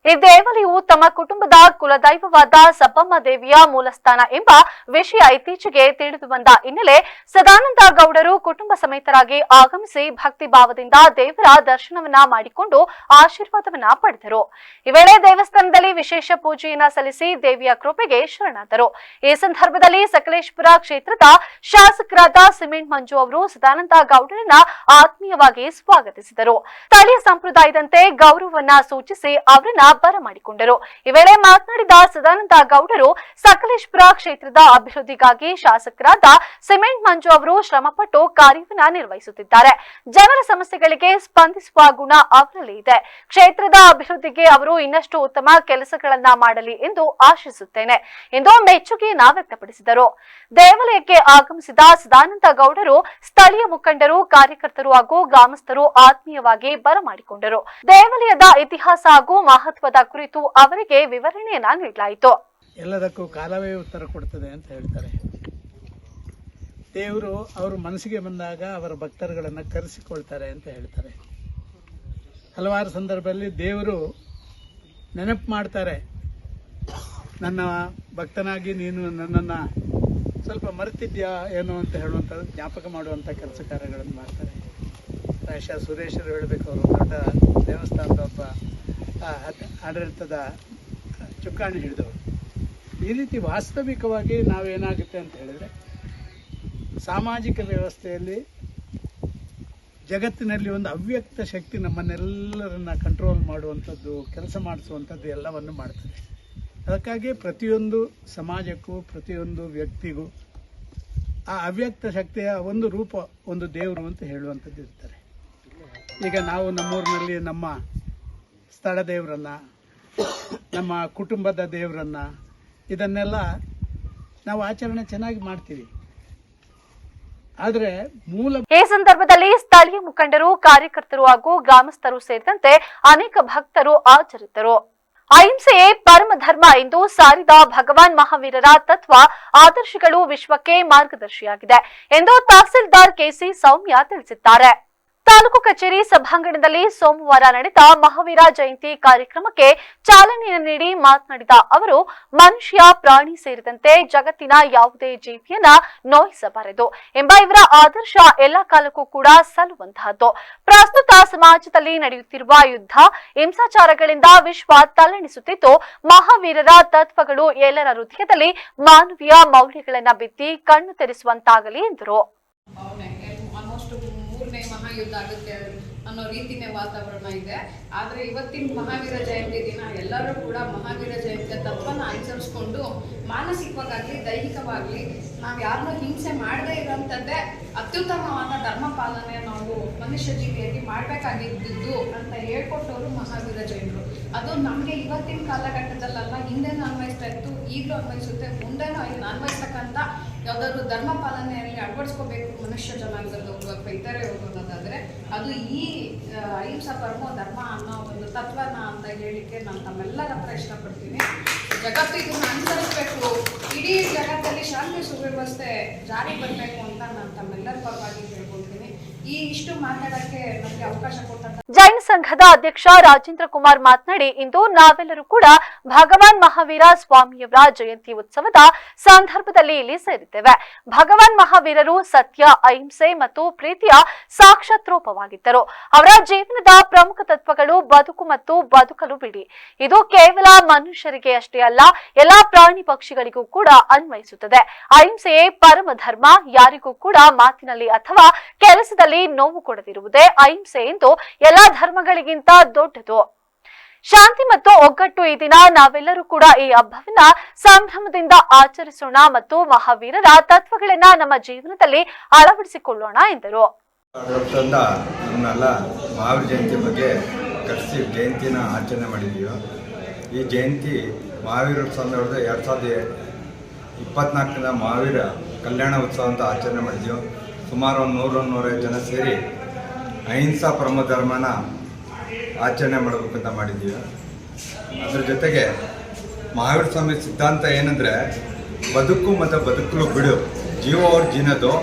ಈ ದೇವಾಲಯವು ತಮ್ಮ ಕುಟುಂಬದ ಕುಲದೈವವಾದ ಸಬ್ಬಮ್ಮ ದೇವಿಯ ಮೂಲಸ್ಥಾನ ಎಂಬ ವಿಷಯ ಇತ್ತೀಚೆಗೆ ತಿಳಿದು ಬಂದ ಹಿನ್ನೆಲೆ ಸದಾನಂದ ಗೌಡರು ಕುಟುಂಬ ಸಮೇತರಾಗಿ ಆಗಮಿಸಿ ಭಕ್ತಿ ಭಾವದಿಂದ ದೇವರ ದರ್ಶನವನ್ನ ಮಾಡಿಕೊಂಡು ಆಶೀರ್ವಾದವನ್ನ ಪಡೆದರು. ಈ ವೇಳೆ ದೇವಸ್ಥಾನದಲ್ಲಿ ವಿಶೇಷ ಪೂಜೆಯನ್ನ ಸಲ್ಲಿಸಿ ದೇವಿಯ ಕೃಪೆಗೆ ಶರಣಾದರು. ಈ ಸಂದರ್ಭದಲ್ಲಿ ಸಕಲೇಶಪುರ ಕ್ಷೇತ್ರದ ಶಾಸಕರಾದ ಸಿಮೆಂಟ್ ಮಂಜು ಅವರು ಸದಾನಂದ ಗೌಡರನ್ನ ಆತ್ಮೀಯವಾಗಿ ಸ್ವಾಗತಿಸಿದರು. ಸ್ಥಳೀಯ ಸಂಪ್ರದಾಯದಂತೆ ಗೌರವವನ್ನ ಸೂಚಿಸಿ ಅವರನ್ನ ಬರಮಾಡಿಕೊಂಡರು. ಈ ವೇಳೆ ಮಾತನಾಡಿದ ಸದಾನಂದ ಗೌಡರು, ಸಕಲೇಶಪುರ ಕ್ಷೇತ್ರದ ಅಭಿವೃದ್ಧಿಗಾಗಿ ಶಾಸಕರಾದ ಸಿಮೆಂಟ್ ಮಂಜು ಅವರು ಶ್ರಮಪಟ್ಟು ಕಾರ್ಯವನ್ನ ನಿರ್ವಹಿಸುತ್ತಿದ್ದಾರೆ. ಜನರ ಸಮಸ್ಯೆಗಳಿಗೆ ಸ್ಪಂದಿಸುವ ಗುಣ ಅವರಲ್ಲಿ ಇದೆ. ಕ್ಷೇತ್ರದ ಅಭಿವೃದ್ಧಿಗೆ ಅವರು ಇನ್ನಷ್ಟು ಉತ್ತಮ ಕೆಲಸಗಳನ್ನ ಮಾಡಲಿ ಎಂದು ಆಶಿಸುತ್ತೇನೆ ಎಂದು ಮೆಚ್ಚುಗೆಯನ್ನ ವ್ಯಕ್ತಪಡಿಸಿದರು. ದೇವಾಲಯಕ್ಕೆ ಆಗಮಿಸಿದ ಸದಾನಂದ ಗೌಡರು ಸ್ಥಳೀಯ ಮುಖಂಡರು, ಕಾರ್ಯಕರ್ತರು ಹಾಗೂ ಗ್ರಾಮಸ್ಥರು ಆತ್ಮೀಯವಾಗಿ ಬರಮಾಡಿಕೊಂಡರು. ದೇವಾಲಯದ ಇತಿಹಾಸ ಹಾಗೂ ಮಹತ್ವದ ಕುರಿತು ಅವರಿಗೆ ವಿವರಣೆಯನ್ನ ನೀಡಲಾಯಿತು. ಎಲ್ಲದಕ್ಕೂ ಕಾಲವೇ ಉತ್ತರ ಕೊಡ್ತದೆ ಅಂತ ಹೇಳ್ತಾರೆ. ದೇವರು ಅವ್ರ ಮನಸ್ಸಿಗೆ ಬಂದಾಗ ಅವರ ಭಕ್ತರುಗಳನ್ನು ಕರೆಸಿಕೊಳ್ತಾರೆ ಅಂತ ಹೇಳ್ತಾರೆ. ಹಲವಾರು ಸಂದರ್ಭದಲ್ಲಿ ದೇವರು ನೆನಪು ಮಾಡ್ತಾರೆ, ನನ್ನ ಭಕ್ತನಾಗಿ ನೀನು ನನ್ನನ್ನು ಸ್ವಲ್ಪ ಮರೆತಿದ್ಯಾ ಏನೋ ಅಂತ ಹೇಳುವಂಥದ್ದು, ಜ್ಞಾಪಕ ಮಾಡುವಂಥ ಕೆಲಸ ಕಾರ್ಯಗಳನ್ನು ಮಾಡ್ತಾರೆ. ಪ್ರಾಯಶಃ ಸುರೇಶರು ಹೇಳಬೇಕು, ಅವರು ದೊಡ್ಡ ದೇವಸ್ಥಾನದ ಒಬ್ಬ ಆಡಳಿತದ ಚುಕ್ಕಾಣಿ ಹಿಡಿದವರು. ಈ ರೀತಿ ವಾಸ್ತವಿಕವಾಗಿ ನಾವೇನಾಗುತ್ತೆ ಅಂತ ಹೇಳಿದರೆ, ಸಾಮಾಜಿಕ ವ್ಯವಸ್ಥೆಯಲ್ಲಿ ಜಗತ್ತಿನಲ್ಲಿ ಒಂದು ಅವ್ಯಕ್ತ ಶಕ್ತಿ ನಮ್ಮನ್ನೆಲ್ಲರನ್ನ ಕಂಟ್ರೋಲ್ ಮಾಡುವಂಥದ್ದು, ಕೆಲಸ ಮಾಡಿಸುವಂಥದ್ದು ಎಲ್ಲವನ್ನು ಮಾಡ್ತದೆ. ಅದಕ್ಕಾಗಿ ಪ್ರತಿಯೊಂದು ಸಮಾಜಕ್ಕೂ ಪ್ರತಿಯೊಂದು ವ್ಯಕ್ತಿಗೂ ಆ ಅವ್ಯಕ್ತ ಶಕ್ತಿಯ ಒಂದು ರೂಪ, ಒಂದು ದೇವರು ಅಂತ ಹೇಳುವಂಥದ್ದು ಇರ್ತಾರೆ. ಈಗ ನಾವು ನಮ್ಮೂರಿನಲ್ಲಿ ನಮ್ಮ ಸ್ಥಳ ದೇವರನ್ನ, ನಮ್ಮ ಕುಟುಂಬದ ದೇವರನ್ನ, ಇದನ್ನೆಲ್ಲ ನಾವು ಆಚರಣೆ ಚೆನ್ನಾಗಿ ಮಾಡ್ತೀವಿ. ಆದರೆ ಈ ಸಂದರ್ಭದಲ್ಲಿ ಸ್ಥಳೀಯ ಮುಖಂಡರು, ಕಾರ್ಯಕರ್ತರು ಹಾಗೂ ಗ್ರಾಮಸ್ಥರು ಸೇರಿದಂತೆ ಅನೇಕ ಭಕ್ತರು ಹಾಜರಿದ್ದರು. ಅಹಿಂಸೆಯೇ ಪರಮ ಧರ್ಮ ಎಂದು ಸಾರಿದ ಭಗವಾನ್ ಮಹಾವೀರರ ತತ್ವ ಆದರ್ಶಗಳು ವಿಶ್ವಕ್ಕೆ ಮಾರ್ಗದರ್ಶಿಯಾಗಿದೆ ಎಂದು ತಹಸೀಲ್ದಾರ್ KC ಸೌಮ್ಯ ತಿಳಿಸಿದ್ದಾರೆ. ತಾಲೂಕು ಕಚೇರಿ ಸಭಾಂಗಣದಲ್ಲಿ ಸೋಮವಾರ ನಡೆದ ಮಹಾವೀರ ಜಯಂತಿ ಕಾರ್ಯಕ್ರಮಕ್ಕೆ ಚಾಲನೆ ನೀಡಿ ಮಾತನಾಡಿದ ಅವರು, ಮನುಷ್ಯ, ಪ್ರಾಣಿ ಸೇರಿದಂತೆ ಜಗತ್ತಿನ ಯಾವುದೇ ಜೀವಿಯನ್ನ ನೋಯಿಸಬಾರದು ಎಂಬ ಇವರ ಆದರ್ಶ ಎಲ್ಲ ಕಾಲಕ್ಕೂ ಕೂಡ ಸಲ್ಲುವಂತಹದ್ದು. ಪ್ರಸ್ತುತ ಸಮಾಜದಲ್ಲಿ ನಡೆಯುತ್ತಿರುವ ಯುದ್ಧ, ಹಿಂಸಾಚಾರಗಳಿಂದ ವಿಶ್ವ ತಲ್ಲಣಿಸುತ್ತಿದ್ದು, ಮಹಾವೀರರ ತತ್ವಗಳು ಎಲ್ಲರ ಹೃದಯದಲ್ಲಿ ಮಾನವೀಯ ಮೌಲ್ಯಗಳನ್ನ ಬಿತ್ತಿ ಕಣ್ಣು ತೆರೆಸುವಂತಾಗಲಿ ಎಂದರು. ಆಲ್ಮೋಸ್ಟ್ 3ನೇ ಯುದ್ಧ ಆಗುತ್ತೆ ಅನ್ನೋ ರೀತಿನೇ ವಾತಾವರಣ ಇದೆ. ಆದರೆ ಇವತ್ತಿನ ಮಹಾವೀರ ಜಯಂತಿ ದಿನ ಎಲ್ಲರೂ ಕೂಡ ಮಹಾವೀರ ಜಯಂತಿಯ ತತ್ವನ ಅನುಸರಿಸ್ಕೊಂಡು ಮಾನಸಿಕವಾಗಲಿ ದೈಹಿಕವಾಗಲಿ ನಾವು ಯಾರನ್ನೂ ಹಿಂಸೆ ಮಾಡದೇ ಇರೋಂಥದ್ದೇ ಅತ್ಯುತ್ತಮವಾದ ಧರ್ಮ ಪಾಲನೆ ನಾವು ಮನುಷ್ಯ ಜೀವಿಯಾಗಿ ಮಾಡಬೇಕಾಗಿದ್ದು ಅಂತ ಹೇಳ್ಕೊಟ್ಟವರು ಮಹಾವೀರ ಜೈನರು. ಅದು ನಮಗೆ ಇವತ್ತಿನ ಕಾಲಘಟ್ಟದಲ್ಲ, ಹಿಂದೆನೂ ಅನ್ವಯಿಸ್ತಾ ಇತ್ತು, ಈಗಲೂ ಅನ್ವಯಿಸುತ್ತೆ, ಮುಂದೆನೂ ಅನ್ವಯಿಸ್ತಕ್ಕಂಥ ಯಾವುದಾದ್ರು ಧರ್ಮ ಪಾಲನೆಯಲ್ಲಿ ಅಳವಡಿಸ್ಕೋಬೇಕು ಮನುಷ್ಯ ಜನಾಂಗದ ಒಬ್ಬ ಇತರೆ ಹೋಗೋದಾದರೆ ಅದು ಈ ಅಹಿಂಸಾ ಪರಮೋ ಧರ್ಮ ಅನ್ನೋ ಒಂದು ತತ್ವನ ಅಂತ ಹೇಳಿಕ್ಕೆ ನಾನು ತಮ್ಮೆಲ್ಲರ ಹತ್ರ ಇಷ್ಟಪಡ್ತೀನಿ. ಜಗತ್ತು ಇದನ್ನು ಅನುಸರಿಸಬೇಕು, ಇಡೀ ಜಗತ್ತಲ್ಲಿ ಶಾಂತಿ ಸುವ್ಯವಸ್ಥೆ ಜಾರಿ ಬರಬೇಕು ಅಂತ ನಾನು ತಮ್ಮೆಲ್ಲರ ಪರವಾಗಿ ಹೇಳ್ಕೊಳ್ತೀನಿ. ಇಷ್ಟು ಮಾತಾಡಕ್ಕೆ ನನಗೆ ಅವಕಾಶ ಕೊಟ್ಟ ಜೈನ ಸಂಘದ ಅಧ್ಯಕ್ಷ ರಾಜೇಂದ್ರ ಕುಮಾರ್ ಮಾತನಾಡಿ, ಇಂದು ನಾವೆಲ್ಲರೂ ಕೂಡ ಭಗವಾನ್ ಮಹಾವೀರ ಸ್ವಾಮಿಯವರ ಜಯಂತಿ ಉತ್ಸವದ ಸಂದರ್ಭದಲ್ಲಿ ಇಲ್ಲಿ ಸೇರಿದ್ದೇವೆ. ಭಗವಾನ್ ಮಹಾವೀರರು ಸತ್ಯ, ಅಹಿಂಸೆ ಮತ್ತು ಪ್ರೀತಿಯ ಸಾಕ್ಷಾತ್ ರೂಪವಾಗಿದ್ದರು. ಅವರ ಜೀವನದ ಪ್ರಮುಖ ತತ್ವಗಳು ಬದುಕು ಮತ್ತು ಬದುಕಲು ಬಿಡಿ. ಇದು ಕೇವಲ ಮನುಷ್ಯರಿಗೆ ಅಷ್ಟೇ ಅಲ್ಲ, ಎಲ್ಲಾ ಪ್ರಾಣಿ ಪಕ್ಷಿಗಳಿಗೂ ಕೂಡ ಅನ್ವಯಿಸುತ್ತದೆ. ಅಹಿಂಸೆಯೇ ಪರಮ ಧರ್ಮ. ಯಾರಿಗೂ ಕೂಡ ಮಾತಿನಲ್ಲಿ ಅಥವಾ ಕೆಲಸದಲ್ಲಿ ನೋವು ಕೊಡದಿರುವುದೇ ಅಹಿಂಸೆ ಎಂದು ಎಲ್ಲಾ ಧರ್ಮಗಳಿಗಿಂತ ದೊಡ್ಡದು. ಶಾಂತಿ ಮತ್ತು ಒಗ್ಗಟ್ಟು ಈ ದಿನ ನಾವೆಲ್ಲರೂ ಕೂಡ ಈ ಹಬ್ಬವನ್ನ ಸಂಭ್ರಮದಿಂದ ಆಚರಿಸೋಣ ಮತ್ತು ಮಹಾವೀರರ ತತ್ವಗಳನ್ನ ನಮ್ಮ ಜೀವನದಲ್ಲಿ ಅಳವಡಿಸಿಕೊಳ್ಳೋಣ ಎಂದರು. ನಮ್ಮನ್ನೆಲ್ಲ ಮಹಾವೀರ ಜಯಂತಿ ಬಗ್ಗೆ ಕರೆಸಿ ಜಯಂತಿನ ಆಚರಣೆ ಮಾಡಿದ್ದೀವಿ. ಈ ಜಯಂತಿ ಮಹಾವೀರ ಉತ್ಸವ 2024ನ ಮಹಾವೀರ ಕಲ್ಯಾಣ ಉತ್ಸವ ಅಂತ ಆಚರಣೆ ಮಾಡಿದ್ದೀವಿ. ಸುಮಾರು 100-150 ಜನ ಸೇರಿ ಅಹಿಂಸಾ ಪರಮ ಧರ್ಮನ ಆಚರಣೆ ಮಾಡಬೇಕಂತ ಮಾಡಿದ್ದೀವಿ. ಅದ್ರ ಜೊತೆಗೆ ಮಹಾವೀರ ಸ್ವಾಮಿ ಸಿದ್ಧಾಂತ ಏನಂದರೆ ಬದುಕು ಮತ್ತು ಬದುಕಲು ಬಿಡು, ಜೀವ ಅವ್ರ ಜೀನದು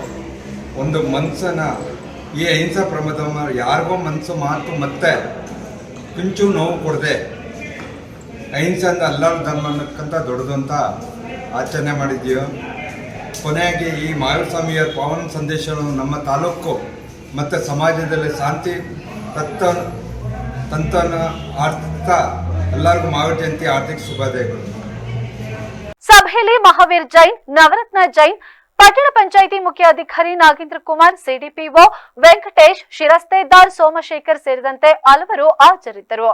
ಒಂದು ಮನಸ್ಸನ್ನು ಈ ಅಹಿಂಸಾ ಪರಮ ಧರ್ಮ ಯಾರಿಗೋ ಮನಸ್ಸು ಮಾತು ಮತ್ತೆ ಕಿಂಚು ನೋವು ಕೊಡದೆ ಅಹಿಂಸೆ ಅಂತ ಎಲ್ಲರ ಧರ್ಮ ಅನ್ನೋಕ್ಕಂತ ದೊಡ್ಡದು ಅಂತ ಆಚರಣೆ ಮಾಡಿದ್ದೀವಿ. ಕೊನೆಯಾಗಿ ಈ ಮಹಾವೀರ ಸ್ವಾಮಿಯ ಪಾವನ ಸಂದೇಶವನ್ನು ನಮ್ಮ ತಾಲೂಕು ಮತ್ತು ಸಮಾಜದಲ್ಲಿ ಶಾಂತಿ ತಂತ್ರನ ಆರ್ಥಿಕ ಎಲ್ಲರಿಗೂ ಮಹಾವೀರ ಜಯಂತಿ ಆರ್ಥಿಕ ಶುಭಾಶಯಗಳು. ಸಭೆಯಲ್ಲಿ ಮಹಾವೀರ್ ಜೈನ್, ನವರತ್ನ ಜೈನ್, ಪಟ್ಟಣ ಪಂಚಾಯಿತಿ ಮುಖ್ಯ ಅಧಿಕಾರಿ ನಾಗೇಂದ್ರ ಕುಮಾರ್, ಸಿಡಿಪಿಒ ವೆಂಕಟೇಶ್, ಶಿರಸ್ತೇದಾರ್ ಸೋಮಶೇಖರ್ ಸೇರಿದಂತೆ ಹಲವರು ಹಾಜರಿದ್ದರು.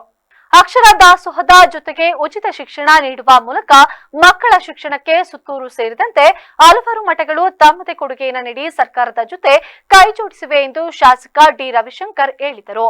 ಅಕ್ಷರ ದಾಸೋಹದ ಜೊತೆಗೆ ಉಚಿತ ಶಿಕ್ಷಣ ನೀಡುವ ಮೂಲಕ ಮಕ್ಕಳ ಶಿಕ್ಷಣಕ್ಕೆ ಸುತ್ತೂರು ಸೇರಿದಂತೆ ಹಲವಾರು ಮಠಗಳು ತಮ್ಮದೇ ಕೊಡುಗೆಯನ್ನು ನೀಡಿ ಸರ್ಕಾರದ ಜೊತೆ ಕೈಜೋಡಿಸಿವೆ ಎಂದು ಶಾಸಕ ಡಿ ರವಿಶಂಕರ್ ಹೇಳಿದರು.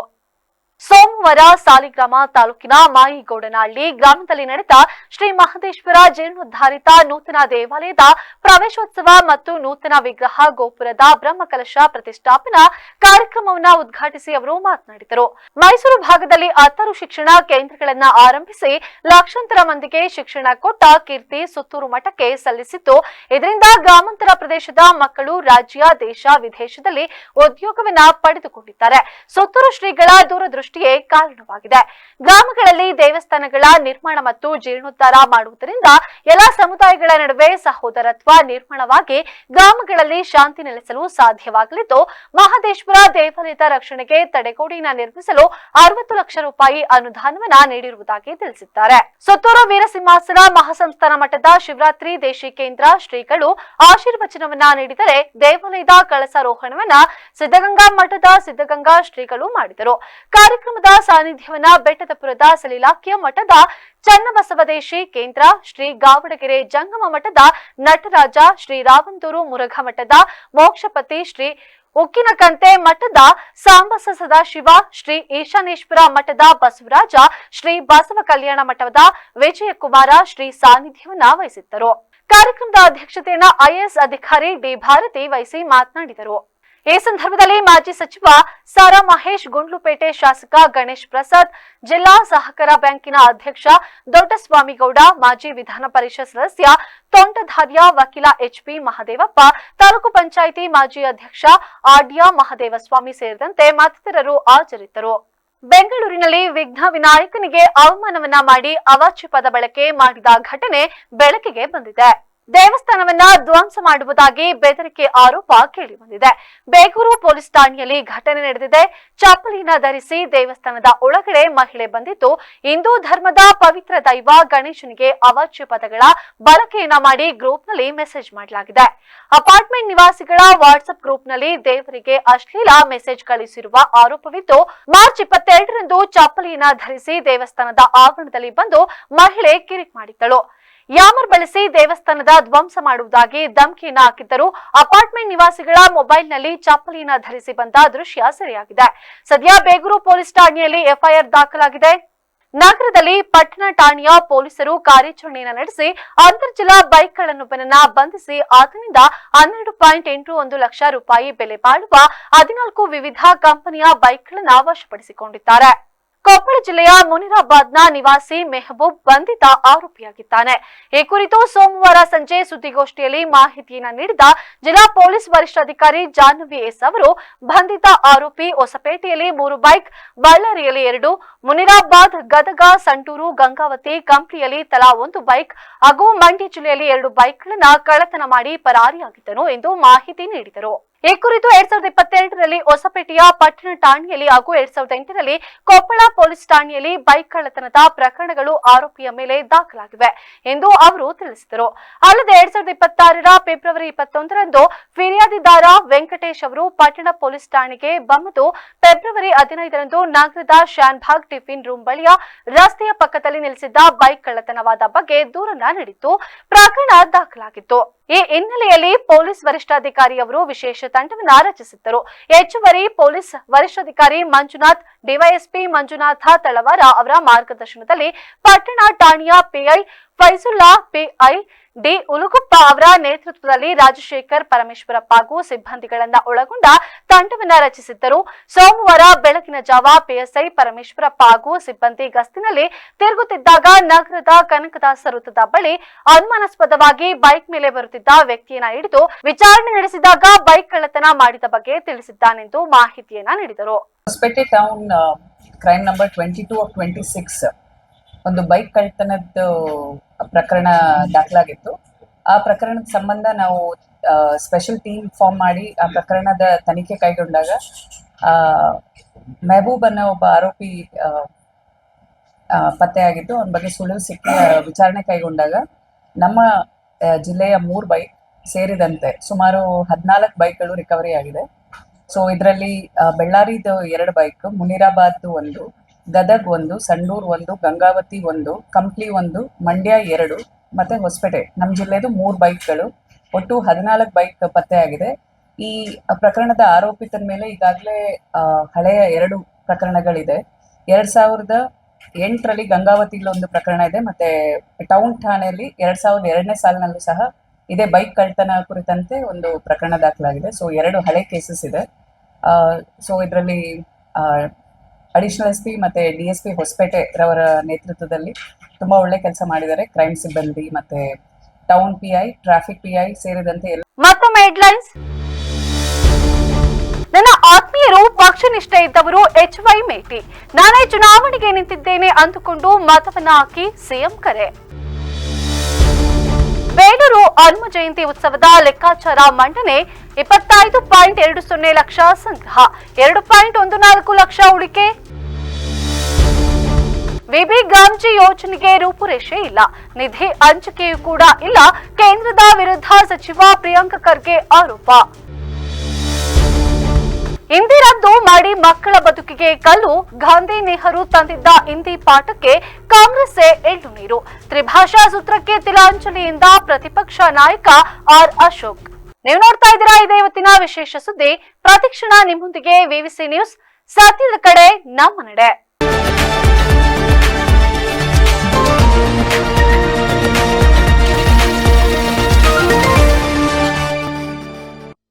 ಸೋಮವಾರ ಸಾಲಿಗ್ರಾಮ ತಾಲೂಕಿನ ಮಾಯಿಗೌಡನಹಳ್ಳಿ ಗ್ರಾಮದಲ್ಲಿ ನಡೆದ ಶ್ರೀ ಮಹದೇಶ್ವರ ಜೀರ್ಣೋದ್ಧಾರಿತ ನೂತನ ದೇವಾಲಯದ ಪ್ರವೇಶೋತ್ಸವ ಮತ್ತು ನೂತನ ವಿಗ್ರಹ ಗೋಪುರದ ಬ್ರಹ್ಮಕಲಶ ಪ್ರತಿಷ್ಠಾಪನಾ ಕಾರ್ಯಕ್ರಮವನ್ನು ಉದ್ಘಾಟಿಸಿ ಅವರು ಮಾತನಾಡಿದರು. ಮೈಸೂರು ಭಾಗದಲ್ಲಿ 10 ಶಿಕ್ಷಣ ಕೇಂದ್ರಗಳನ್ನ ಆರಂಭಿಸಿ ಲಕ್ಷಾಂತರ ಮಂದಿಗೆ ಶಿಕ್ಷಣ ಕೊಟ್ಟ ಕೀರ್ತಿ ಸುತ್ತೂರು ಮಠಕ್ಕೆ ಸಲ್ಲಿಸಿದ್ದು, ಇದರಿಂದ ಗ್ರಾಮಾಂತರ ಪ್ರದೇಶದ ಮಕ್ಕಳು ರಾಜ್ಯ, ದೇಶ, ವಿದೇಶದಲ್ಲಿ ಉದ್ಯೋಗವನ್ನ ಪಡೆದುಕೊಂಡಿದ್ದಾರೆ. ಸುತ್ತೂರು ಶ್ರೀಗಳ ದೂರದೃಷ್ಟಿಯೇ ಕಾರಣವಾಗಿದೆ. ಗ್ರಾಮಗಳಲ್ಲಿ ದೇವಸ್ಥಾನಗಳ ನಿರ್ಮಾಣ ಮತ್ತು ಜೀರ್ಣೋದ್ಧಾರ ಮಾಡುವುದರಿಂದ ಎಲ್ಲ ಸಮುದಾಯಗಳ ನಡುವೆ ಸಹೋದರತ್ವ ನಿರ್ಮಾಣವಾಗಿ ಗ್ರಾಮಗಳಲ್ಲಿ ಶಾಂತಿ ನೆಲೆಸಲು ಸಾಧ್ಯವಾಗಲಿದ್ದು, ಮಹದೇಶ್ವರ ದೇವಾಲಯದ ರಕ್ಷಣೆಗೆ ತಡೆಗೋಡೆಯನ್ನು ನಿರ್ಮಿಸಲು 60 ಲಕ್ಷ ರೂಪಾಯಿ ಅನುದಾನವನ್ನ ನೀಡಿರುವುದಾಗಿ ತಿಳಿಸಿದ್ದಾರೆ. ಸುತ್ತೂರು ವೀರಸಿಂಹಾಸನ ಮಹಾಸಂಸ್ಥಾನ ಮಠದ ಶಿವರಾತ್ರಿ ದೇಶಿಕೇಂದ್ರ ಶ್ರೀಗಳು ಆಶೀರ್ವಚನವನ್ನ ನೀಡಿದರೆ, ದೇವಾಲಯದ ಕಳಸಾರೋಹಣವನ್ನ ಸಿದ್ಧಗಂಗಾ ಮಠದ ಸಿದ್ಧಗಂಗಾ ಶ್ರೀಗಳು ಮಾಡಿದರು. ಕಾರ್ಯಕ್ರಮದ ಸಾನ್ನಿಧ್ಯವನ್ನ ಬೆಟ್ಟದಪುರದ ಸಲಿಲಾಖ್ಯ ಮಠದ ಚನ್ನಬಸವದೇಶಿ ಕೇಂದ್ರ, ಶ್ರೀ ಗಾವಡಗೆರೆ ಜಂಗಮ ಮಠದ ನಟರಾಜ, ಶ್ರೀ ರಾವಂತೂರು ಮುರುಘಾ ಮಠದ ಮೋಕ್ಷಪತಿ, ಶ್ರೀ ಉಕ್ಕಿನಕಂತೆ ಮಠದ ಸಾಂಬಸ ಸದಾಶಿವ, ಶ್ರೀ ಈಶಾನೇಶ್ವರ ಮಠದ ಬಸವರಾಜ, ಶ್ರೀ ಬಸವ ಕಲ್ಯಾಣ ಮಠದ ವಿಜಯಕುಮಾರ ಶ್ರೀ ಸಾನ್ನಿಧ್ಯವನ್ನ ವಹಿಸಿದ್ದರು. ಕಾರ್ಯಕ್ರಮದ ಅಧ್ಯಕ್ಷತೆಯನ್ನ ಐಎಎಸ್ ಅಧಿಕಾರಿ ಡಿ ಭಾರತಿ ವಹಿಸಿ ಮಾತನಾಡಿದರು. ಈ ಸಂದರ್ಭದಲ್ಲಿ ಮಾಜಿ ಸಚಿವ ಸಾರಾ ಮಹೇಶ್, ಗುಂಡ್ಲುಪೇಟೆ ಶಾಸಕ ಗಣೇಶ್ ಪ್ರಸಾದ್, ಜಿಲ್ಲಾ ಸಹಕಾರ ಬ್ಯಾಂಕಿನ ಅಧ್ಯಕ್ಷ ದೊಡ್ಡಸ್ವಾಮಿಗೌಡ, ಮಾಜಿ ವಿಧಾನ ಪರಿಷತ್ ಸದಸ್ಯ ತೊಂಟಧಾರ್ಯ ವಕೀಲ ಎಚ್ಪಿ ಮಹದೇವಪ್ಪ, ತಾಲೂಕು ಪಂಚಾಯಿತಿ ಮಾಜಿ ಅಧ್ಯಕ್ಷ ಆಡ್ಯ ಮಹದೇವಸ್ವಾಮಿ ಸೇರಿದಂತೆ ಮತ್ತಿತರರು ಹಾಜರಿದ್ದರು. ಬೆಂಗಳೂರಿನಲ್ಲಿ ವಿಘ್ನ ವಿನಾಯಕನಿಗೆ ಅವಮಾನವನ್ನ ಮಾಡಿ ಅವಾಚ್ಯ ಪದ ಬಳಕೆ ಮಾಡಿದ ಘಟನೆ ಬೆಳಕಿಗೆ ಬಂದಿದೆ. ದೇವಸ್ಥಾನವನ್ನ ಧ್ವಂಸ ಮಾಡುವುದಾಗಿ ಬೆದರಿಕೆ ಆರೋಪ ಕೇಳಿಬಂದಿದೆ. ಬೇಗೂರು ಪೊಲೀಸ್ ಠಾಣೆಯಲ್ಲಿ ಘಟನೆ ನಡೆದಿದೆ. ಚಪ್ಪಲಿನ ಧರಿಸಿ ದೇವಸ್ಥಾನದ ಒಳಗಡೆ ಮಹಿಳೆ ಬಂದಿದ್ದು, ಹಿಂದೂ ಧರ್ಮದ ಪವಿತ್ರ ದೈವ ಗಣೇಶನಿಗೆ ಅವಾಚ್ಯ ಪದಗಳ ಬಳಕೆಯನ್ನ ಮಾಡಿ ಗ್ರೂಪ್ನಲ್ಲಿ ಮೆಸೇಜ್ ಮಾಡಲಾಗಿದೆ. ಅಪಾರ್ಟ್ಮೆಂಟ್ ನಿವಾಸಿಗಳ ವಾಟ್ಸ್ಆಪ್ ಗ್ರೂಪ್ನಲ್ಲಿ ದೇವರಿಗೆ ಅಶ್ಲೀಲ ಮೆಸೇಜ್ ಕಳಿಸಿರುವ ಆರೋಪವಿದ್ದು, ಮಾರ್ಚ್ 22ರಂದು ಚಪ್ಪಲಿಯನ್ನ ಧರಿಸಿ ದೇವಸ್ಥಾನದ ಆವರಣದಲ್ಲಿ ಬಂದು ಮಹಿಳೆ ಕಿರಿಕ್ ಮಾಡಿದ್ದಳು. ಯಾಮರ್ ಬಳಸಿ ದೇವಸ್ಥಾನದ ಧ್ವಂಸ ಮಾಡುವುದಾಗಿ ಧಮಕಿಯನ್ನ ಹಾಕಿದ್ದರು. ಅಪಾರ್ಟ್ಮೆಂಟ್ ನಿವಾಸಿಗಳ ಮೊಬೈಲ್ನಲ್ಲಿ ಚಪ್ಪಲಿಯನ್ನ ಧರಿಸಿ ಬಂದ ದೃಶ್ಯ ಸೆರೆಯಾಗಿದೆ. ಸದ್ಯ ಬೇಗೂರು ಪೊಲೀಸ್ ಠಾಣೆಯಲ್ಲಿ ಎಫ್ಐಆರ್ ದಾಖಲಾಗಿದೆ. ನಗರದಲ್ಲಿ ಪಟ್ಟಣ ಠಾಣೆಯ ಪೊಲೀಸರು ಕಾರ್ಯಾಚರಣೆಯನ್ನು ನಡೆಸಿ ಅಂತರ್ಜಲ ಬೈಕ್ಗಳನ್ನೊಬ್ಬನನ್ನ ಬಂಧಿಸಿ ಆತನಿಂದ 12.81 ಲಕ್ಷ ರೂಪಾಯಿ ಬೆಲೆ ಬಾಳುವ 14 ವಿವಿಧ ಕಂಪನಿಯ ಬೈಕ್ಗಳನ್ನು ವಶಪಡಿಸಿಕೊಂಡಿದ್ದಾರೆ. ಕೊಪ್ಪಳ ಜಿಲ್ಲೆಯ ಮುನಿರಾಬಾದ್ನ ನಿವಾಸಿ ಮೆಹಬೂಬ್ ಬಂಧಿತ ಆರೋಪಿಯಾಗಿದ್ದಾನೆ. ಈ ಕುರಿತು ಸೋಮವಾರ ಸಂಜೆ ಸುದ್ದಿಗೋಷ್ಠಿಯಲ್ಲಿ ಮಾಹಿತಿಯನ್ನು ನೀಡಿದ ಜಿಲ್ಲಾ ಪೊಲೀಸ್ ವರಿಷ್ಠಾಧಿಕಾರಿ ಜಾಹ್ನವಿ ಎಸ್ ಅವರು, ಬಂಧಿತ ಆರೋಪಿ ಹೊಸಪೇಟೆಯಲ್ಲಿ 3 ಬೈಕ್, ಬಳ್ಳಾರಿಯಲ್ಲಿ 2, ಮುನಿರಾಬಾದ್, ಗದಗ, ಸಂಟೂರು, ಗಂಗಾವತಿ, ಕಂಪ್ಲಿಯಲ್ಲಿ ತಲಾ 1 ಬೈಕ್ ಹಾಗೂ ಮಂಡ್ಯ ಜಿಲ್ಲೆಯಲ್ಲಿ 2 ಬೈಕ್ಗಳನ್ನು ಕಳ್ಳತನ ಮಾಡಿ ಪರಾರಿಯಾಗಿದ್ದನು ಎಂದು ಮಾಹಿತಿ ನೀಡಿದರು. ಈ ಕುರಿತು 2022ರಲ್ಲಿ ಹೊಸಪೇಟೆಯ ಪಟ್ಟಣ ಠಾಣೆಯಲ್ಲಿ ಹಾಗೂ 2008ರಲ್ಲಿ ಕೊಪ್ಪಳ ಪೊಲೀಸ್ ಠಾಣೆಯಲ್ಲಿ ಬೈಕ್ ಕಳ್ಳತನದ ಪ್ರಕರಣಗಳು ಆರೋಪಿಯ ಮೇಲೆ ದಾಖಲಾಗಿವೆ ಎಂದು ಅವರು ತಿಳಿಸಿದರು. ಅಲ್ಲದೆ 2026ರ ಫೆಬ್ರವರಿ 21ರಂದು ಫಿರ್ಯಾದಿದಾರ ವೆಂಕಟೇಶ್ ಅವರು ಪಟ್ಟಣ ಪೊಲೀಸ್ ಠಾಣೆಗೆ ಬಂದು ಫೆಬ್ರವರಿ 15ರಂದು ನಗರದ ಶಾನ್ಭಾಗ್ ಟಿಫಿನ್ ರೂಮ್ ಬಳಿಯ ರಸ್ತೆಯ ಪಕ್ಕದಲ್ಲಿ ನಿಲ್ಲಿಸಿದ್ದ ಬೈಕ್ ಕಳ್ಳತನವಾದ ಬಗ್ಗೆ ದೂರನ್ನ ನೀಡಿತ್ತು. ಪ್ರಕರಣ ದಾಖಲಾಗಿತ್ತು. ಈ ಹಿನ್ನೆಲೆಯಲ್ಲಿ ಪೊಲೀಸ್ ವರಿಷ್ಠಾಧಿಕಾರಿಯವರು ವಿಶೇಷ ತಂಡವನ್ನು ರಚಿಸಿದ್ದರು. ಹೆಚ್ಚುವರಿ ಪೊಲೀಸ್ ವರಿಷ್ಠಾಧಿಕಾರಿ ಮಂಜುನಾಥ್, ಡಿವೈಎಸ್ಪಿ ಮಂಜುನಾಥ ತಳವಾರ ಅವರ ಮಾರ್ಗದರ್ಶನದಲ್ಲಿ ಪಟ್ಟಣ ಠಾಣೆಯ ಪಿಐ ಫೈಜುಲ್ಲಾ, ಪಿಐ ಡಿ ಉಲುಗುಪ್ಪ ಅವರ ನೇತೃತ್ವದಲ್ಲಿ ರಾಜಶೇಖರ್, ಪರಮೇಶ್ವರಪ್ಪ ಹಾಗೂ ಸಿಬ್ಬಂದಿಗಳನ್ನ ಒಳಗೊಂಡ ತಂಡವನ್ನ ರಚಿಸಿದ್ದರು. ಸೋಮವಾರ ಬೆಳಗಿನ ಜಾವ ಪಿಎಸ್ಐ ಪರಮೇಶ್ವರಪ್ಪ ಹಾಗೂ ಸಿಬ್ಬಂದಿ ಗಸ್ತಿನಲ್ಲಿ ತಿರುಗುತ್ತಿದ್ದಾಗ ನಗರದ ಕನಕದಾಸ ವೃತ್ತದ ಬಳಿ ಅನುಮಾನಾಸ್ಪದವಾಗಿ ಬೈಕ್ ಮೇಲೆ ಬರುತ್ತಿದ್ದ ವ್ಯಕ್ತಿಯನ್ನ ಹಿಡಿದು ವಿಚಾರಣೆ ನಡೆಸಿದಾಗ ಬೈಕ್ ಕಳ್ಳತನ ಮಾಡಿದ ಬಗ್ಗೆ ತಿಳಿಸಿದ್ದಾನೆಂದು ಮಾಹಿತಿಯನ್ನ ನೀಡಿದರು. Hosapete town crime number 22 of 26 ಒಂದು ಬೈಕ್ ಕಳ್ಳತನದ ಪ್ರಕರಣ ದಾಖಲಾಗಿತ್ತು. ಆ ಪ್ರಕರಣದ ಸಂಬಂಧ ನಾವು ಸ್ಪೆಷಲ್ ಟೀಮ್ ಫಾರ್ಮ್ ಮಾಡಿ ಆ ಪ್ರಕರಣದ ತನಿಖೆ ಕೈಗೊಂಡಾಗ ಮೆಹಬೂಬ್ ಅನ್ನೋ ಒಬ್ಬ ಆರೋಪಿ ಪತ್ತೆಯಾಗಿದ್ದು. ಅವನ ಬಗ್ಗೆ ಸುಳಿವು ಸಿಕ್ಕಿ ವಿಚಾರಣೆ ಕೈಗೊಂಡಾಗ ನಮ್ಮ ಜಿಲ್ಲೆಯ 3 ಬೈಕ್ ಸೇರಿದಂತೆ ಸುಮಾರು 14 ಬೈಕ್ಗಳು ರಿಕವರಿ ಆಗಿದೆ. ಸೊ ಇದರಲ್ಲಿ ಬೆಳ್ಳಾರಿದು 2 ಬೈಕ್, ಮುನಿರಾಬಾದ್ 1, ಗದಗ್ 1, ಸಂಡೂರ್ 1, ಗಂಗಾವತಿ 1, ಕಂಪ್ಲಿ 1, ಮಂಡ್ಯ 2 ಮತ್ತೆ ಹೊಸಪೇಟೆ ನಮ್ಮ ಜಿಲ್ಲೆದು 3 ಬೈಕ್ಗಳು, ಒಟ್ಟು 14 ಬೈಕ್ ಪತ್ತೆಯಾಗಿದೆ. ಈ ಪ್ರಕರಣದ ಆರೋಪಿತರ ಮೇಲೆ ಈಗಾಗಲೇ ಹಳೆಯ 2 ಪ್ರಕರಣಗಳಿದೆ. 2008ರಲ್ಲಿ ಗಂಗಾವತಿಲಿ ಒಂದು ಪ್ರಕರಣ ಇದೆ, ಮತ್ತೆ ಟೌನ್ ಠಾಣೆಯಲ್ಲಿ 2002ನೇ ಸಾಲಿನಲ್ಲೂ ಸಹ ಇದೇ ಬೈಕ್ ಕಳ್ಳತನ ಕುರಿತಂತೆ ಒಂದು ಪ್ರಕರಣ ದಾಖಲಾಗಿದೆ. ಸೊ 2 ಹಳೆ ಕೇಸಸ್ ಇದೆ. ಸೊ ಇದರಲ್ಲಿ ಅಡಿಷನಲ್ ಎಸ್ ಪಿ ಮತ್ತೆ DSP ಹೊಸಪೇಟೆ ರವರ ನೇತೃತ್ವದಲ್ಲಿ ತುಂಬಾ ಒಳ್ಳೆ ಕೆಲಸ ಮಾಡಿದ್ದಾರೆ. ಕ್ರೈಮ್ ಸಿಬ್ಬಂದಿ ಮತ್ತೆ ಟೌನ್ PI, ಟ್ರಾಫಿಕ್ PI ಸೇರಿದಂತೆ ಮತ್ತೊಮ್ಮೆ ಹೆಡ್ಲೈನ್ಸ್. ನನ್ನ ಆತ್ಮೀಯರು ಪಕ್ಷನಿಷ್ಠೆ ಇದ್ದವರು HY ಮೇಟಿ, ನಾನೇ ಚುನಾವಣೆಗೆ ನಿಂತಿದ್ದೇನೆ ಅಂದುಕೊಂಡು ಮತವನ್ನ ಹಾಕಿ ಸಿಎಂ ಕರೆ. ಬೇಲೂರು ಹನುಮ ಜಯಂತಿ ಉತ್ಸವದ ಲೆಕ್ಕಾಚಾರ ಮಂಡನೆ 25.20 ಲಕ್ಷ ಸಂಗ್ರಹ, 2.14 ಲಕ್ಷ ಉಳಿಕೆ. ವಿಬಿ ಗಾಂಜಿ ಯೋಜನೆಗೆ ರೂಪುರೇಷೆ ಇಲ್ಲ, ನಿಧಿ ಹಂಚಿಕೆಯೂ ಕೂಡ ಇಲ್ಲ, ಕೇಂದ್ರದ ವಿರುದ್ಧ ಸಚಿವ ಪ್ರಿಯಾಂಕ ಖರ್ಗೆ ಆರೋಪ. ಹಿಂದಿ ರದ್ದು ಮಾಡಿ ಮಕ್ಕಳ ಬದುಕಿಗೆ ಕಲ್ಲು, ಗಾಂಧಿ ನೆಹರು ತಂದಿದ್ದ ಹಿಂದಿ ಪಾಠಕ್ಕೆ ಕಾಂಗ್ರೆಸ್ಸೇ ಎಳ್ಳು ನೀರು. ತ್ರಿಭಾಷಾ ಸೂತ್ರಕ್ಕೆ ತಿಲಾಂಜಲಿಯಿಂದ ಪ್ರತಿಪಕ್ಷ ನಾಯಕ ಆರ್ ಅಶೋಕ್. ನೀವು ನೋಡ್ತಾ ಇದ್ದೀರಾ ಇದೇ ಇವತ್ತಿನ ವಿಶೇಷ ಸುದ್ದಿ. ಪ್ರತಿಕ್ಷಣ ನಿಮ್ಮೊಂದಿಗೆ VVC ನ್ಯೂಸ್, ಸತ್ಯದ ಕಡೆ ನಮ್ಮ ನಡೆ.